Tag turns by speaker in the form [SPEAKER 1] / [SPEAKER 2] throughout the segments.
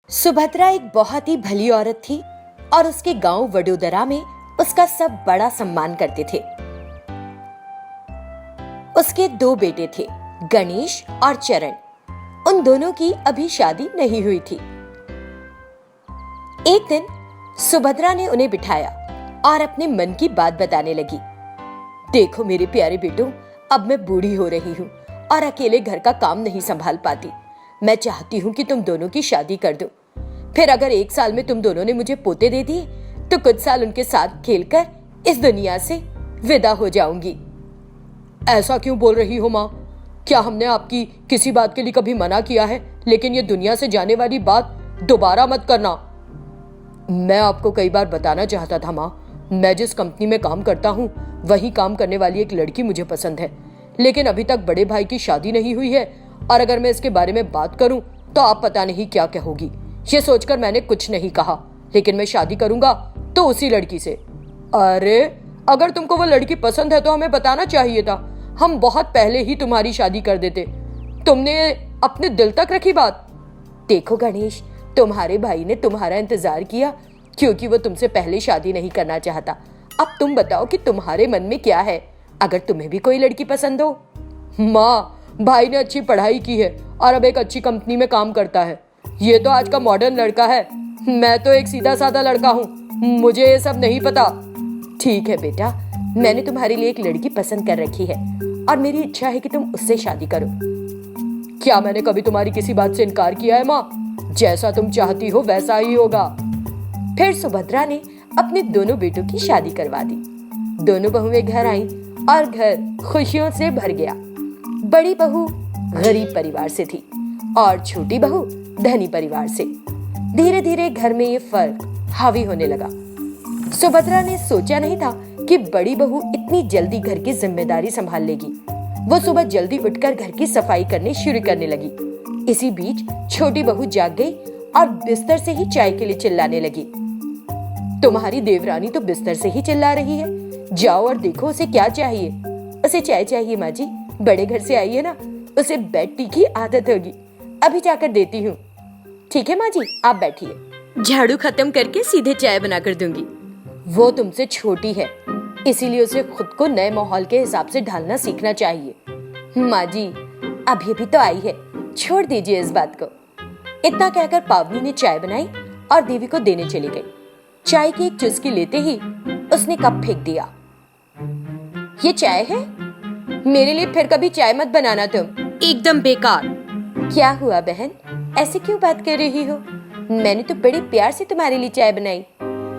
[SPEAKER 1] सुभद्रा एक बहुत ही भली औरत थी और उसके गांव वडोदरा में उसका सब बड़ा सम्मान करते थे। उसके दो बेटे थे, गणेश और चरण। उन दोनों की अभी शादी नहीं हुई थी। एक दिन सुभद्रा ने उन्हें बिठाया और अपने मन की बात बताने लगी। देखो मेरे प्यारे बेटों, अब मैं बूढ़ी हो रही हूँ और अकेले घर का काम नहीं संभाल पाती। मैं चाहती हूँ कि तुम दोनों की शादी कर दो। फिर अगर 1 साल में तुम दोनों ने मुझे पोते दे दिए तो कुछ साल उनके साथ खेलकर इस दुनिया से विदा हो जाऊंगी।
[SPEAKER 2] ऐसा क्यों बोल रही हो माँ? क्या हमने आपकी किसी बात के लिए कभी मना किया है? लेकिन ये दुनिया से जाने वाली बात दोबारा मत करना। मैं आपको कई बार बताना चाहता था माँ, मैं जिस कंपनी में काम करता हूँ वही काम करने वाली एक लड़की मुझे पसंद है, लेकिन अभी तक बड़े भाई की शादी नहीं हुई है और अगर मैं इसके बारे में बात करूं तो आप पता नहीं क्या कहोगी। ये सोचकर मैंने कुछ नहीं कहा, लेकिन मैं शादी करूंगा तो उसी लड़की से। अरे अगर तुमको वो लड़की पसंद है तो हमें बताना चाहिए था, हम बहुत पहले ही तुम्हारी शादी कर देते। तुमने अपने दिल तक रखी बात।
[SPEAKER 1] देखो गणेश, तुम्हारे भाई ने तुम्हारा इंतजार किया क्योंकि वो तुमसे पहले शादी नहीं करना चाहता। अब तुम बताओ कि तुम्हारे मन में क्या है, अगर तुम्हें भी कोई लड़की पसंद हो।
[SPEAKER 2] माँ, भाई ने अच्छी पढ़ाई की है और अब एक अच्छी कंपनी में काम करता है। ये तो आज का मॉडर्न लड़का है, मैं तो एक सीधा साधा लड़का हूँ, मुझे ये सब नहीं पता।
[SPEAKER 1] ठीक है बेटा, मैंने तुम्हारे लिए एक लड़की पसंद कर रखी है और मेरी इच्छा है कि तुम उससे शादी करो।
[SPEAKER 2] क्या मैंने कभी तुम्हारी किसी बात से इनकार किया है माँ? जैसा तुम चाहती हो वैसा ही होगा।
[SPEAKER 1] फिर सुभद्रा ने अपने दोनों बेटों की शादी करवा दी। दोनों बहुएं घर आईं और घर खुशियों से भर गया। बड़ी बहू गरीब परिवार से थी और छोटी बहू धनी परिवार से। धीरे धीरे घर में ये फर्क हावी होने लगा। सुभद्रा ने सोचा नहीं था कि बड़ी बहू इतनी जल्दी घर की जिम्मेदारी संभाल लेगी। वो सुबह जल्दी उठकर घर की सफाई करने शुरू करने लगी। इसी बीच छोटी बहू जाग गई और बिस्तर से ही चाय के लिए चिल्लाने लगी। तुम्हारी देवरानी तो बिस्तर से ही चिल्ला रही है, जाओ और देखो उसे क्या चाहिए। उसे चाय चाहिए माँ जी, बड़े घर से आई है ना, उसे बेड टी की आदत होगी, अभी जाकर देती हूँ। ठीक है माँ जी, आप बैठिए, झाड़ू खत्म करके सीधे चाय बनाकर दूंगी। वो तुमसे छोटी है, इसीलिए उसे खुद को नए माहौल के हिसाब से ढालना सीखना चाहिए। माँ जी, अभी अभी तो आई है, छोड़ दीजिए इस बात को। इतना कहकर पावनी ने चाय बनाई और देवी को देने चली गई। चाय की एक चुस्की लेते ही उसने कप फेंक दिया। ये चाय है? मेरे लिए फिर कभी चाय मत बनाना तुम, एकदम बेकार। क्या हुआ बहन, ऐसे क्यों बात कर रही हो? मैंने तो बड़े प्यार से तुम्हारे लिए चाय बनाई।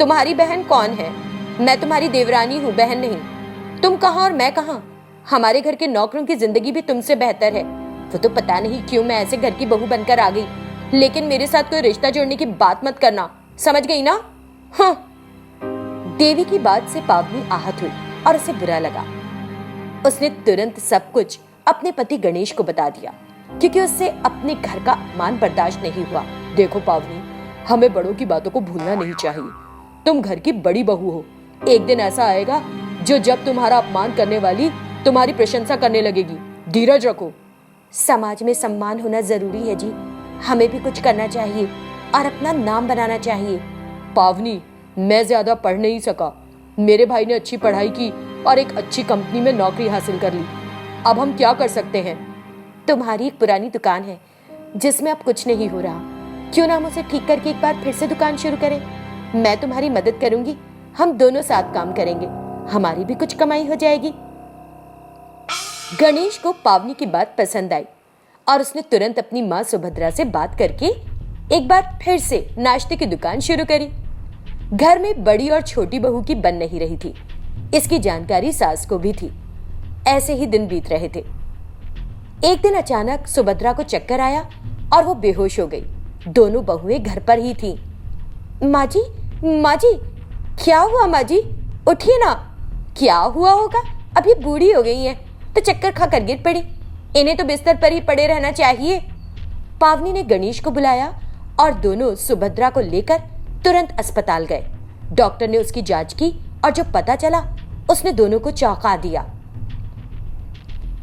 [SPEAKER 1] तुम्हारी बहन कौन है? मैं तुम्हारी देवरानी हूँ, बहन नहीं। तुम कहाँ और मैं कहाँ? हमारे घर के नौकरों की जिंदगी भी तुमसे बेहतर है। वो तो पता नहीं क्यों मैं ऐसे घर की बहू बनकर आ गई, लेकिन मेरे साथ कोई रिश्ता जोड़ने की बात मत करना, समझ गई ना? हाँ। देवी की बात से पावनी आहत हुई और उसे बुरा लगा। उसने तुरंत सब कुछ अपने पति गणेश को बता दिया क्योंकि उससे अपने घर का अपमान बर्दाश्त नहीं हुआ।
[SPEAKER 2] देखो पावनी, हमें बड़ों की बातों को भूलना नहीं चाहिए। तुम घर की बड़ी बहू हो, एक दिन ऐसा आएगा जब तुम्हारा अपमान करने वाली तुम्हारी प्रशंसा करने लगेगी। धीरज रखो।
[SPEAKER 1] समाज में सम्मान होना जरूरी है जी, हमें भी कुछ करना चाहिए और अपना नाम बनाना चाहिए।
[SPEAKER 2] पावनी, मैं ज्यादा पढ़ नहीं सका, मेरे भाई ने अच्छी पढ़ाई की और एक अच्छी कंपनी में नौकरी हासिल कर ली। अब हम क्या कर सकते हैं?
[SPEAKER 1] तुम्हारी एक पुरानी दुकान है जिसमें अब कुछ नहीं हो रहा, क्यों ना हम उसे ठीक करके एक बार फिर से दुकान शुरू करें? मैं तुम्हारी मदद करूंगी, हम दोनों साथ काम करेंगे, हमारी भी कुछ कमाई हो जाएगी। गणेश को पावनी की बात पसंद आई और उसने तुरंत अपनी माँ सुभद्रा से बात करके एक बार फिर से नाश्ते की दुकान शुरू करी। घर में बड़ी और छोटी बहू की बन नहीं रही थी, इसकी जानकारी सास को भी थी। ऐसे ही दिन बीत रहे थे। एक दिन अचानक सुभद्रा को चक्कर आया और वो बेहोश हो गई। दोनों बहुएं घर पर ही थीं। माँ जी, माँ जी, क्या हुआ माँ जी? उठिए ना। क्या हुआ होगा, अभी बूढ़ी हो गई हैं तो चक्कर खाकर गिर पड़ी, इन्हें तो बिस्तर पर ही पड़े रहना चाहिए। पावनी ने गणेश को बुलाया और दोनों सुभद्रा को लेकर तुरंत अस्पताल गए। डॉक्टर ने उसकी जांच की और जो पता चला उसने दोनों को चौंका दिया।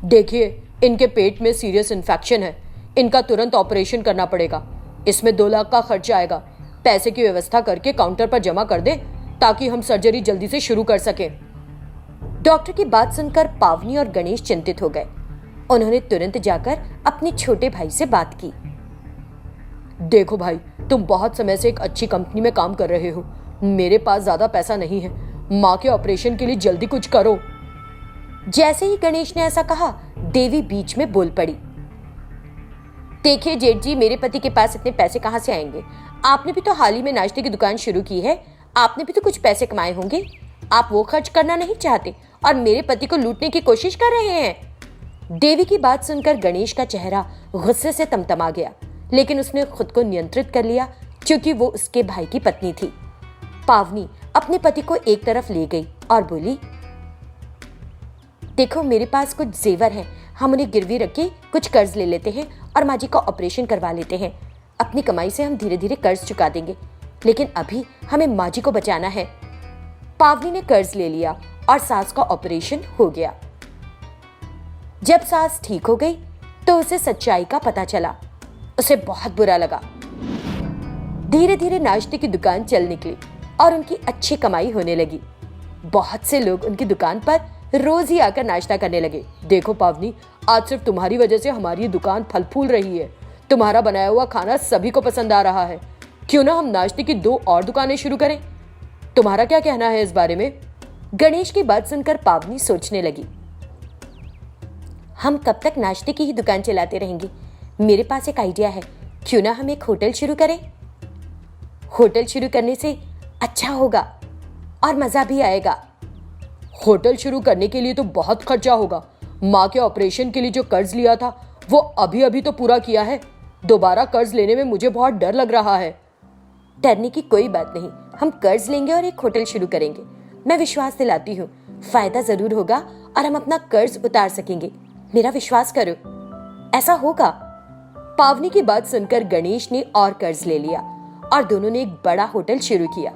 [SPEAKER 2] देखिए, इनके पेट में सीरियस इन्फेक्शन है, इनका तुरंत ऑपरेशन करना पड़ेगा। इसमें 2 लाख का खर्चा आएगा। पैसे की व्यवस्था करके काउंटर पर जमा कर दे ताकि हम सर्जरी जल्दी से शुरू कर सकें।
[SPEAKER 1] डॉक्टर की बात सुनकर पावनी और गणेश चिंतित हो गए। उन्होंने तुरंत जाकर अपने छोटे भाई से बात की।
[SPEAKER 2] देखो भाई, तुम बहुत समय से एक अच्छी कंपनी में काम कर रहे हो। मेरे पास ज्यादा पैसा नहीं है। माँ के ऑपरेशन के लिए जल्दी कुछ करो।
[SPEAKER 1] जैसे ही गणेश ने ऐसा कहा, देवी बीच में बोल पड़ी। देखिए जेठ जी, मेरे पति के पास इतने पैसे कहाँ से आएंगे? आपने भी तो हाल ही में नाश्ते की दुकान शुरू की है। आपने भी तो कुछ पैसे कमाए होंगे। आप वो खर्च करना नहीं चाहते और मेरे पति को लूटने की कोशिश कर रहे हैं। देवी की बात सुनकर गणेश का चेहरा गुस्से से तमतमा गया, लेकिन उसने खुद को नियंत्रित कर लिया क्योंकि वो उसके भाई की पत्नी थी। पावनी अपने पति को एक तरफ ले गई और बोली, देखो मेरे पास कुछ जेवर हैं, हम उन्हें गिरवी रख के कुछ कर्ज ले लेते हैं और माँ जी का ऑपरेशन करवा लेते हैं। अपनी कमाई से हम धीरे धीरे कर्ज चुका देंगे, लेकिन अभी हमें माँ जी को बचाना है। पावनी ने कर्ज ले लिया और सास का ऑपरेशन हो गया। जब सास ठीक हो गई तो उसे सच्चाई का पता चला। उसे बहुत बुरा लगा। धीरे धीरे नाश्ते की दुकान चल निकली और उनकी अच्छी कमाई होने लगी। बहुत से लोग उनकी दुकान पर रोज ही आकर नाश्ता करने लगे।
[SPEAKER 2] देखो पावनी, आज सिर्फ तुम्हारी वजह से हमारी ये दुकान फल फूल रही है। तुम्हारा बनाया हुआ खाना सभी को पसंद आ रहा है। क्यों ना हम नाश्ते की 2 और दुकानें शुरू करें? तुम्हारा क्या कहना है इस बारे में?
[SPEAKER 1] गणेश की बात सुनकर पावनी सोचने लगी। हम कब तक नाश्ते की ही दुकान चलाते रहेंगे? मेरे पास एक आइडिया है। क्यों ना हम एक होटल शुरू करें? होटल शुरू करने से अच्छा होगा और मजा भी आएगा।
[SPEAKER 2] होटल शुरू करने के लिए तो बहुत खर्चा होगा। माँ के ऑपरेशन के लिए जो कर्ज लिया था वो अभी अभी तो पूरा किया है। दोबारा कर्ज लेने में मुझे बहुत डर लग रहा है।
[SPEAKER 1] डरने की कोई बात नहीं, हम कर्ज लेंगे और एक होटल शुरू करेंगे। मैं विश्वास दिलाती हूँ, फायदा जरूर होगा और हम अपना कर्ज उतार सकेंगे। मेरा विश्वास करो, ऐसा होगा।
[SPEAKER 2] पावनी की बात सुनकर गणेश ने और कर्ज ले लिया और दोनों ने एक बड़ा होटल शुरू किया।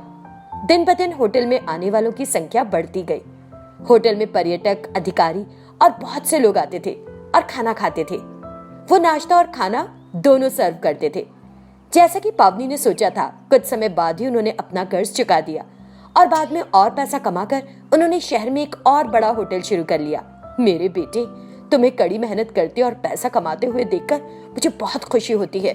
[SPEAKER 1] दिन ब दिन होटल में आने वालों की संख्या बढ़ती गई। होटल में पर्यटक, अधिकारी और बहुत से लोग आते थे और खाना खाते थे। वो नाश्ता और खाना दोनों सर्व करते थे। जैसा कि पावनी ने सोचा था, कुछ समय बाद ही उन्होंने अपना कर्ज चुका दिया और बाद में और पैसा कमाकर उन्होंने शहर में एक और बड़ा होटल शुरू कर लिया। मेरे बेटे, तुम्हें कड़ी मेहनत करते और पैसा कमाते हुए देखकर मुझे बहुत खुशी होती है।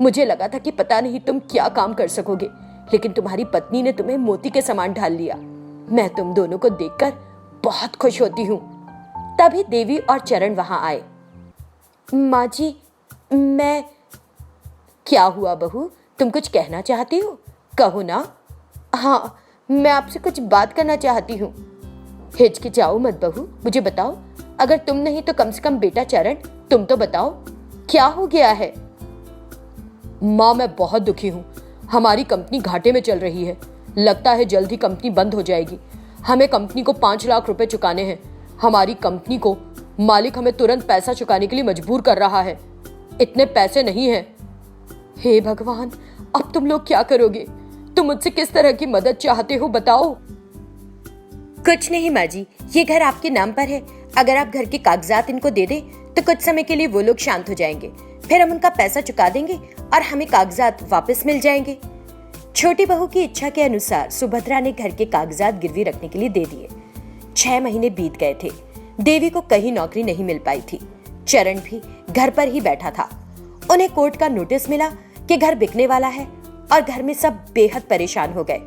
[SPEAKER 1] मुझे लगा था कि पता नहीं तुम क्या काम कर सकोगे, लेकिन तुम्हारी पत्नी ने तुम्हें मोती के समान ढाल लिया। मैं तुम दोनों को देखकर बहुत खुश होती हूँ। तभी देवी और चरण वहां आए। माँ जी, मैं... क्या हुआ बहू, तुम कुछ कहना चाहती हो? कहो ना। हाँ, मैं आपसे कुछ बात करना चाहती हूँ। हिचकिचाओ मत बहू, मुझे बताओ। अगर तुम नहीं तो कम से कम बेटा चरण, तुम तो बताओ, क्या हो गया है?
[SPEAKER 2] माँ, मैं बहुत दुखी हूँ। हमारी कंपनी घाटे में चल रही है। लगता है जल्द ही कंपनी बंद हो जाएगी। हमें कंपनी को 5 लाख रुपए चुकाने हैं। हमारी कंपनी को मालिक हमें तुरंत पैसा चुकाने के लिए मजबूर कर रहा है। इतने पैसे नहीं हैं। हे भगवान, अब तुम लोग क्या करोगे? तुम मुझसे किस तरह की मदद चाहते हो, बताओ।
[SPEAKER 1] कुछ नहीं माँ जी, ये घर आपके नाम पर है। अगर आप घर के कागजात इनको दे दे तो कुछ समय के लिए वो लोग शांत हो जाएंगे। फिर हम उनका पैसा चुका देंगे और हमें कागजात वापस मिल जाएंगे। छोटी बहू की इच्छा के अनुसार सुभद्रा ने घर के कागजात गिरवी रखने के लिए दे दिए। 6 महीने बीत गए थे। देवी को कहीं नौकरी नहीं मिल पाई थी। चरण भी घर पर ही बैठा था। उन्हें कोर्ट का नोटिस मिला कि घर बिकने वाला है और घर में सब बेहद परेशान हो गए।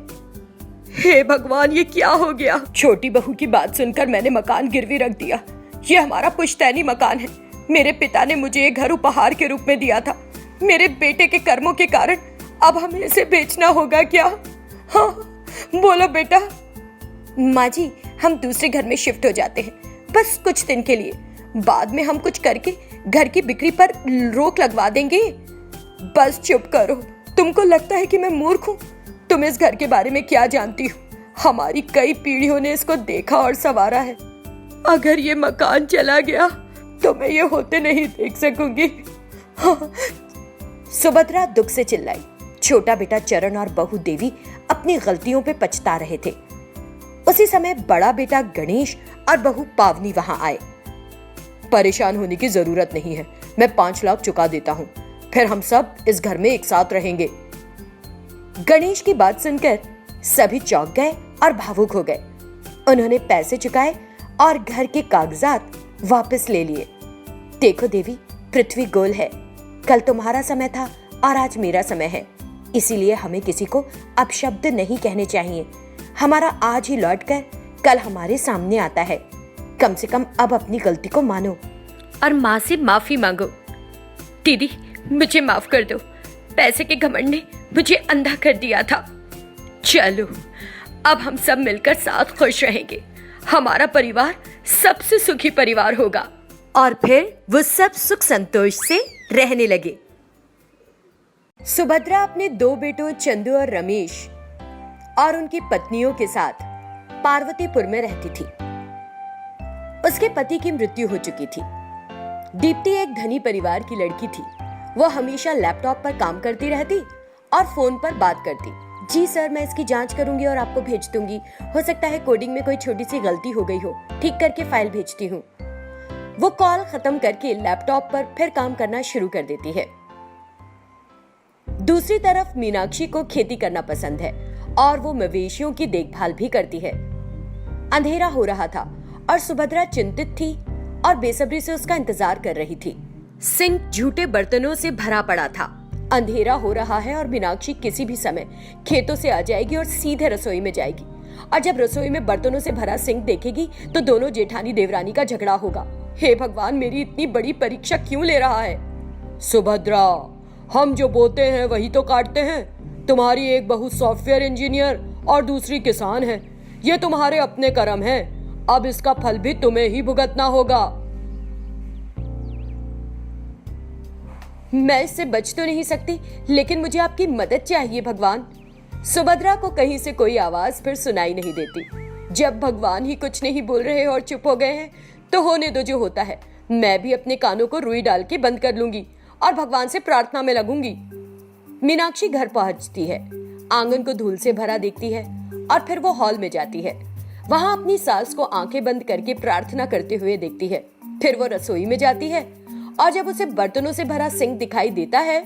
[SPEAKER 2] हे भगवान, ये क्या हो गया? छोटी बहू की बात सुनकर मैंने मकान गिरवी रख दिया। ये हमारा पुश्तैनी मकान है। मेरे पिता ने मुझे ये घर उपहार के रूप में दिया था। मेरे बेटे के कर्मों के कारण अब हमें इसे बेचना होगा क्या? हाँ, बोलो बेटा।
[SPEAKER 1] माँ जी, हम दूसरे घर में शिफ्ट हो जाते हैं, बस कुछ दिन के लिए। बाद में हम कुछ करके घर की बिक्री पर रोक लगवा देंगे।
[SPEAKER 2] बस चुप करो। तुमको लगता है कि मैं मूर्ख हूँ? तुम इस घर के बारे में क्या जानती हो? हमारी कई पीढ़ियों ने इसको देखा और संवारा है। अगर ये मकान चला गया तो मैं ये होते नहीं देख सकूंगी।
[SPEAKER 1] हाँ। सुभद्रा दुख से चिल्लाई। छोटा बेटा चरण और बहू देवी अपनी गलतियों पे पछता रहे थे। उसी समय बड़ा बेटा गणेश और बहू पावनी वहां आए।
[SPEAKER 2] परेशान होने की जरूरत नहीं है। मैं 5 लाख चुका देता हूँ, फिर हम सब इस घर में एक साथ रहेंगे।
[SPEAKER 1] गणेश की बात सुनकर सभी चौंक गए और भावुक हो गए। उन्होंने पैसे चुकाए और घर के कागजात वापस ले लिए। देखो देवी, पृथ्वी गोल है। कल तुम्हारा समय था और आज मेरा समय है, इसीलिए हमें किसी को अपशब्द नहीं कहने चाहिए। हमारा आज ही लौटकर कल हमारे सामने आता है। कम से कम अब अपनी गलती को मानो और माँ से माफी मांगो। दीदी, मुझे माफ कर दो। पैसे के घमंड ने मुझे अंधा कर दिया था। चलो, अब हम सब मिलकर साथ खुश रहेंगे। हमारा परिवार सबसे सुखी परिवार होगा। और फिर वो सब सुख संतोष से रहने लगे। सुभद्रा अपने 2 बेटों चंदू और रमेश और उनकी पत्नियों के साथ पार्वतीपुर में रहती थी। उसके पति की मृत्यु हो चुकी थी। दीप्ति एक धनी परिवार की लड़की थी। वो हमेशा लैपटॉप पर काम करती रहती और फोन पर बात करती। जी सर, मैं इसकी जांच करूंगी और आपको भेज दूंगी। हो सकता है कोडिंग में कोई छोटी सी गलती हो गई हो, ठीक करके फाइल भेजती हूँ। वो कॉल खत्म करके लैपटॉप पर फिर काम करना शुरू कर देती है। दूसरी तरफ मीनाक्षी को खेती करना पसंद है और वो मवेशियों की देखभाल भी करती है। अंधेरा हो रहा था और सुभद्रा चिंतित थी और बेसब्री से उसका इंतजार कर रही थी। सिंक झूठे बर्तनों से भरा पड़ा था। अंधेरा हो रहा है और मीनाक्षी किसी भी समय खेतों से आ जाएगी और सीधे रसोई में जाएगी। और जब रसोई में बर्तनों से भरा सिंक देखेगी तो दोनों जेठानी देवरानी का झगड़ा होगा। हे भगवान, मेरी इतनी बड़ी परीक्षा क्यों ले रहा है?
[SPEAKER 2] सुभद्रा, हम जो बोते हैं वही तो काटते हैं। तुम्हारी एक बहू सॉफ्टवेयर इंजीनियर और दूसरी किसान है। ये तुम्हारे अपने कर्म हैं। अब इसका फल भी तुम्हें ही भुगतना होगा।
[SPEAKER 1] मैं इससे बच तो नहीं सकती, लेकिन मुझे आपकी मदद चाहिए भगवान। सुभद्रा को कहीं से कोई आवाज फिर सुनाई नहीं देती। जब भगवान ही कुछ नहीं बोल रहे और चुप हो गए हैं तो होने दो जो होता है। मैं भी अपने कानों को रुई डाल के बंद कर लूंगी और भगवान से प्रार्थना में लगूंगी। मीनाक्षी घर पहुंचती है, आंगन को धूल से भरा देखती है और फिर वो हॉल में जाती है। वहां अपनी सास को आंखें बंद करके प्रार्थना करते हुए देखती है। फिर वो रसोई में जाती है और जब उसे बर्तनों से भरा सिंक दिखाई देता है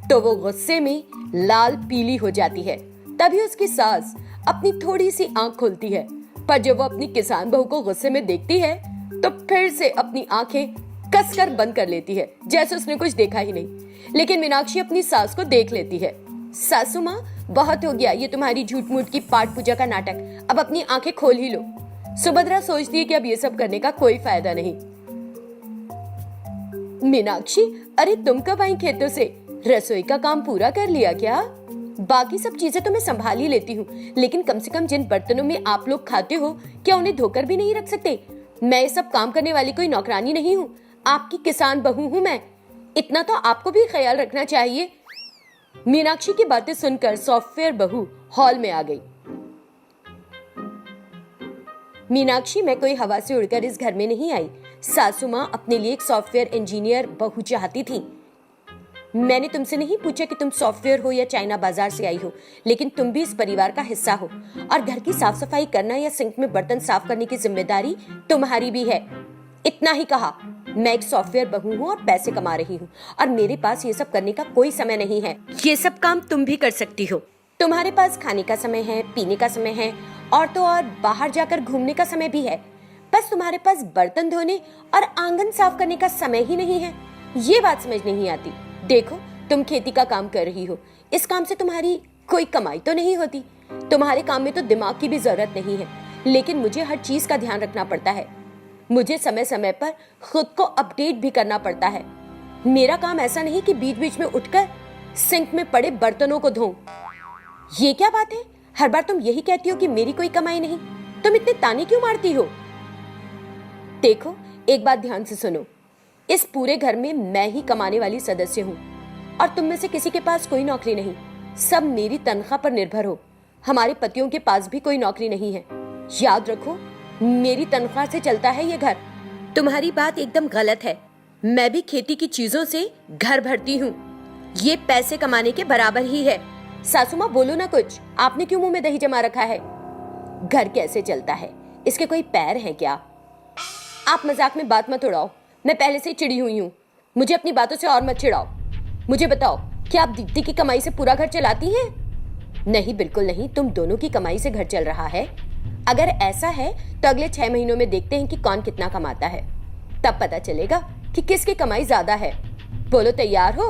[SPEAKER 1] तो वो गुस्से में लाल पीली हो जाती है। तभी उसकी सास अपनी थोड़ी सी आंख खोलती है, पर जब वो अपनी किसान बहू को गुस्से में देखती है तो फिर से अपनी आंखें कसकर बंद कर लेती है, जैसे उसने कुछ देखा ही नहीं। लेकिन मीनाक्षी अपनी सास को देख लेती है। सासू माँ, बहुत हो गया ये तुम्हारी झूठ मूठ की पाठ पूजा का नाटक। अब अपनी आंखें खोल ही लो। सुभद्रा सोचती है कि अब ये सब करने का कोई फायदा नहीं। मीनाक्षी, अरे तुम कब आई खेतों से? रसोई का काम पूरा कर लिया क्या? बाकी सब चीजें तो मैं संभाल ही लेती हूँ, लेकिन कम से कम जिन बर्तनों में आप लोग खाते हो, क्या उन्हें धोकर भी नहीं रख सकते? मैं ये सब काम करने वाली कोई नौकरानी नहीं हूँ, आपकी किसान बहू हूँ मैं। इतना तो आपको भी ख्याल रखना चाहिए। मीनाक्षी की बातें सुनकर सॉफ्टवेयर बहू हॉल में आ गई। मीनाक्षी, मैं कोई हवा से उड़कर इस घर में नहीं आई। सासू माँ अपने लिए एक सॉफ्टवेयर इंजीनियर बहू चाहती थी। मैंने तुमसे नहीं पूछा कि तुम सॉफ्टवेयर हो या चाइना बाजार से आई हो, लेकिन तुम भी इस परिवार का हिस्सा हो और घर की साफ सफाई करना या सिंक में बर्तन साफ करने की जिम्मेदारी तुम्हारी भी है। इतना ही कहा। मैं एक सॉफ्टवेयर बहू हूँ और पैसे कमा रही हूँ और मेरे पास ये सब करने का कोई समय नहीं है। ये सब काम तुम भी कर सकती हो। तुम्हारे पास खाने का समय है, पीने का समय है और तो और बाहर जाकर घूमने का समय भी है। बस तुम्हारे पास बर्तन धोने और आंगन साफ करने का समय ही नहीं है। ये बात समझ नहीं आती। देखो, तुम खेती का काम कर रही हो, इस काम से तुम्हारी कोई कमाई तो नहीं होती। तुम्हारे काम में तो दिमाग की भी जरूरत नहीं है, लेकिन मुझे हर चीज का ध्यान रखना पड़ता है। मुझे समय समय पर खुद को अपडेट भी करना पड़ता है। मेरा काम ऐसा नहीं कि बीच बीच में उठकर सिंक में पड़े बर्तनों को धोऊं। ये क्या बात है? हर बार तुम यही कहती हो कि मेरी कोई कमाई नहीं। तुम इतने ताने क्यों मारती हो? देखो, एक बात ध्यान से सुनो। इस पूरे घर में मैं ही कमाने वाली सदस्य हूँ और तुम में से किसी के पास कोई नौकरी नहीं। सब मेरी तनख्वाह पर निर्भर हो। हमारे पतियों के पास भी कोई नौकरी नहीं है। याद रखो, मेरी तनख्वाह से चलता है ये घर। तुम्हारी बात एकदम गलत है। मैं भी खेती की चीजों से घर भरती हूँ। ये पैसे कमाने के बराबर ही है। सासू माँ, बोलो ना कुछ। आपने क्यों मुंह में दही जमा रखा है? घर कैसे चलता है? इसके कोई पैर हैं क्या? आप मजाक में बात मत उड़ाओ। मैं पहले से ही चिड़ी हुई हूँ। मुझे अपनी बातों से और मत चिढ़ाओ। मुझे बताओ, क्या आप दीप्ति की कमाई से पूरा घर चलाती हैं? नहीं, बिल्कुल नहीं, तुम दोनों की कमाई से घर चल रहा है। अगर ऐसा है तो अगले 6 महीनों में देखते हैं कि कौन कितना कमाता है, तब पता चलेगा कि किसकी कमाई ज्यादा है। बोलो, तैयार हो?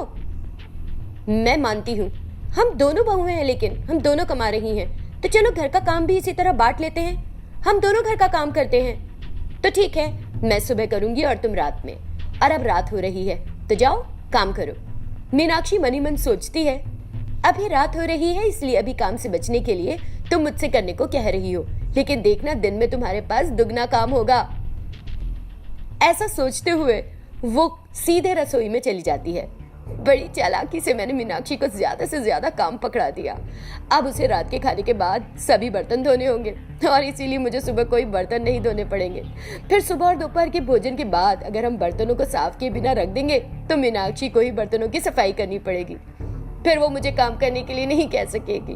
[SPEAKER 1] मैं मानती हूँ, हम दोनों बहुएं हैं, लेकिन हम दोनों कमा रही हैं, तो चलो घर का काम भी इसी तरह बांट लेते हैं। हम दोनों घर का काम करते हैं। तो ठीक है, मैं सुबह करूंगी और तुम रात में। और अब रात हो रही है, तो जाओ काम करो। मीनाक्षी मनी मन सोचती है, अभी रात हो रही है, इसलिए अभी काम से बचने के लिए तुम मुझसे करने को कह रही हो, लेकिन देखना दिन में तुम्हारे पास दुगना काम होगा। ऐसा सोचते हुए वो सीधे रसोई में चली जाती है। बड़ी चालाकी से मैंने मीनाक्षी को ज्यादा से ज्यादा काम पकड़ा दिया। अब उसे रात के खाने के बाद सभी बर्तन धोने होंगे, और इसीलिए मुझे सुबह कोई बर्तन नहीं धोने पड़ेंगे। फिर सुबह और दोपहर के भोजन के बाद अगर हम बर्तनों को साफ किए बिना रख देंगे तो मीनाक्षी को ही बर्तनों की सफाई करनी पड़ेगी। फिर वो मुझे काम करने के लिए नहीं कह सकेगी।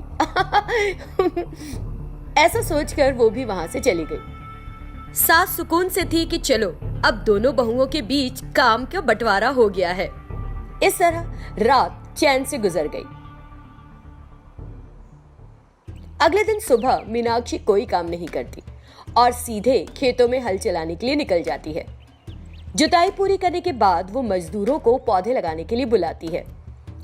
[SPEAKER 1] ऐसा सोचकर वो भी वहां से चली गई। सास सुकून से थी कि चलो अब दोनों बहुओं के बीच काम का बंटवारा हो गया है। इस तरह रात चैन से गुजर गई। अगले दिन सुबह मीनाक्षी कोई काम नहीं करती और सीधे खेतों में हल चलाने के लिए निकल जाती है। जुताई पूरी करने के बाद वो मजदूरों को पौधे लगाने के लिए बुलाती है,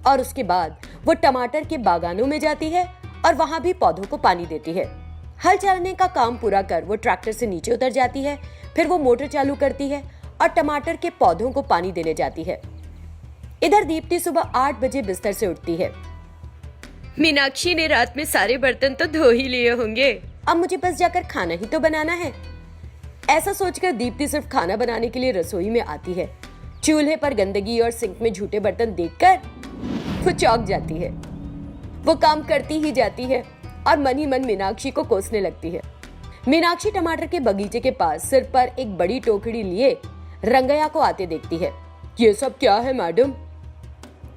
[SPEAKER 1] और उसके बाद वो टमाटर के बागानों में जाती है और वहां भी पौधों को पानी देती है। हल चलाने का काम पूरा कर वो ट्रैक्टर से नीचे उतर जाती है। फिर वो मोटर चालू करती है और टमाटर के पौधों को पानी देने जाती है। इधर दीप्ति सुबह 8 बजे बिस्तर से उठती है। मीनाक्षी ने रात में सारे बर्तन तो धो ही लिए होंगे, अब मुझे बस जाकर खाना ही तो बनाना है। ऐसा सोचकर दीप्ति सिर्फ खाना बनाने के लिए रसोई में आती है। चूल्हे पर गंदगी और सिंक में झूठे बर्तन देखकर वो चौंक जाती है। वो काम करती ही जाती है और मन ही मन मीनाक्षी को कोसने लगती है। मीनाक्षी टमाटर के बगीचे के पास सिर पर एक बड़ी टोकरी लिए रंगैया को आते देखती है। ये सब क्या है मैडम?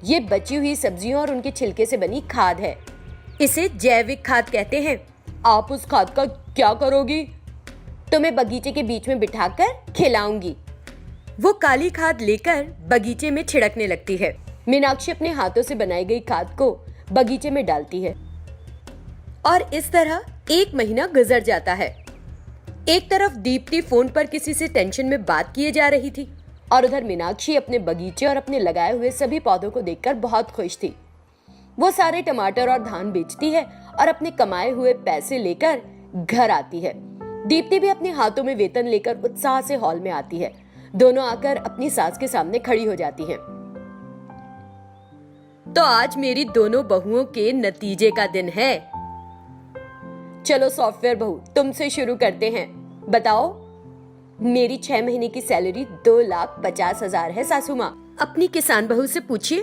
[SPEAKER 1] ये बची हुई सब्जियों और उनके छिलके से बनी खाद है। इसे जैविक खाद कहते हैं। आप उस खाद का क्या करोगी? तुम्हें बगीचे के बीच में बिठाकर खिलाऊंगी। वो काली खाद लेकर बगीचे में छिड़कने लगती है। मीनाक्षी अपने हाथों से बनाई गई खाद को बगीचे में डालती है और इस तरह 1 महीना गुजर जाता है। एक तरफ दीप्ति फोन पर किसी से टेंशन में बात किए जा रही थी और उधर मीनाक्षी अपने बगीचे और अपने लगाए हुए सभी पौधों को देखकर बहुत खुश थी। वो सारे टमाटर और धान बेचती है और अपने कमाए हुए पैसे लेकर घर आती है। दीप्ति भी अपने हाथों में वेतन लेकर उत्साह से हॉल में आती है। दोनों आकर अपनी सास के सामने खड़ी हो जाती हैं। तो आज मेरी दोनों बहुओं के नतीजे का दिन है। चलो सॉफ्टवेयर बहू, तुमसे शुरू करते हैं। बताओ, मेरी 6 महीने की सैलरी 2,50,000 है सासू माँ। अपनी किसान बहू से पूछिए।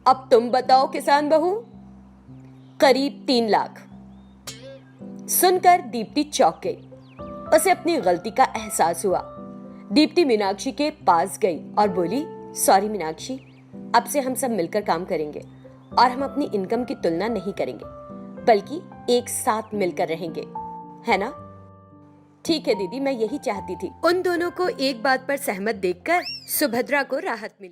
[SPEAKER 1] अब तुम बताओ किसान बहू। करीब 3 लाख। सुनकर दीप्ति चौंक गई। उसे अपनी गलती का एहसास हुआ। दीप्ति मीनाक्षी के पास गई और बोली, सॉरी मीनाक्षी, अब से हम सब मिलकर काम करेंगे और हम अपनी इनकम की तुलना नहीं करेंगे, बल्कि एक साथ मिलकर रहेंगे, है ना? ठीक है दीदी, मैं यही चाहती थी। उन दोनों को एक बात पर सहमत देखकर सुभद्रा को राहत मिली।